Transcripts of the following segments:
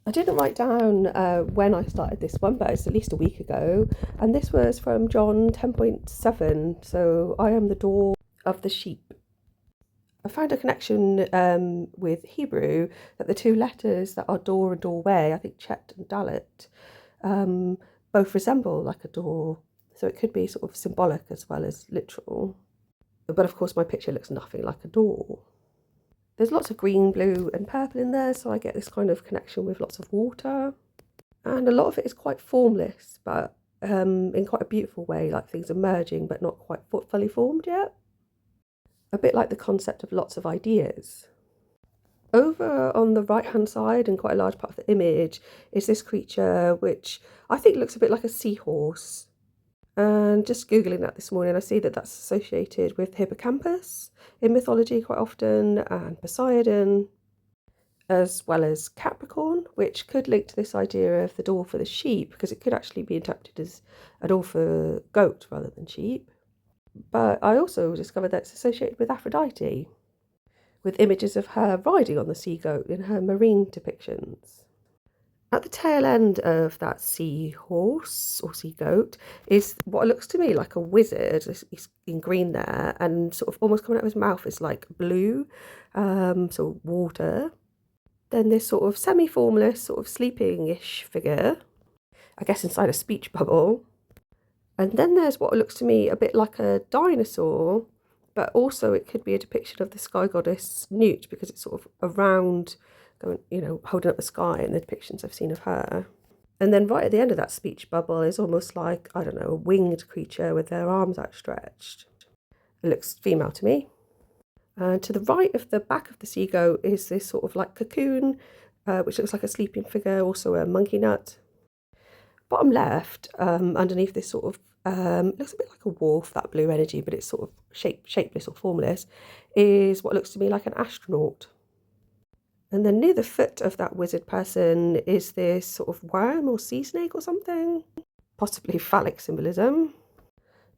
I didn't write down when I started this one, but it's at least a week ago. And this was from John 10.7. So I am the door of the sheep. I found a connection with Hebrew, that the two letters that are door and doorway, I think Chet and Dalet, both resemble like a door. So it could be sort of symbolic as well as literal. But of course, my picture looks nothing like a door. There's lots of green, blue and purple in there, so I get this kind of connection with lots of water. And a lot of it is quite formless, but in quite a beautiful way, like things are merging but not quite fully formed yet. A bit like the concept of lots of ideas. Over on the right hand side, and quite a large part of the image, is this creature which I think looks a bit like a seahorse. And just Googling that this morning, I see that that's associated with hippocampus in mythology quite often, and Poseidon, as well as Capricorn, which could link to this idea of the door for the sheep, because it could actually be interpreted as a door for goat rather than sheep. But I also discovered that it's associated with Aphrodite, with images of her riding on the seagoat in her marine depictions. At the tail end of that seahorse or seagoat is what looks to me like a wizard. He's in green there, and sort of almost coming out of his mouth is like blue, so water. Then this sort of semi-formless, sort of sleeping-ish figure, I guess inside a speech bubble. And then there's what looks to me a bit like a dinosaur, but also it could be a depiction of the sky goddess Newt, because it's sort of around, going, holding up the sky in the depictions I've seen of her. And then right at the end of that speech bubble is almost like, I don't know, a winged creature with their arms outstretched. It looks female to me. And to the right of the back of the seagoat is this sort of like cocoon, which looks like a sleeping figure, also a monkey nut. Bottom left, underneath this sort of, looks a bit like a wolf, that blue energy, but it's sort of shapeless or formless, is what looks to me like an astronaut. And then near the foot of that wizard person is this sort of worm or sea snake or something, possibly phallic symbolism.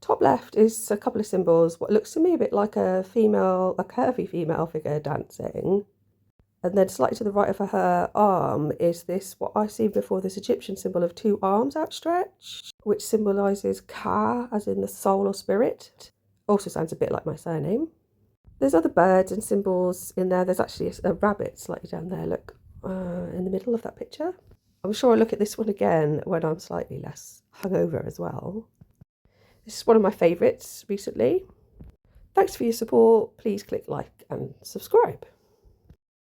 Top left is a couple of symbols, what looks to me a bit like a curvy female figure dancing. And then slightly to the right of her arm is this, what I've seen before, this Egyptian symbol of two arms outstretched, which symbolises Ka, as in the soul or spirit. Also sounds a bit like my surname. There's other birds and symbols in there. There's actually a rabbit slightly down there, look, in the middle of that picture. I'm sure I'll look at this one again when I'm slightly less hungover as well. This is one of my favourites recently. Thanks for your support. Please click like and subscribe.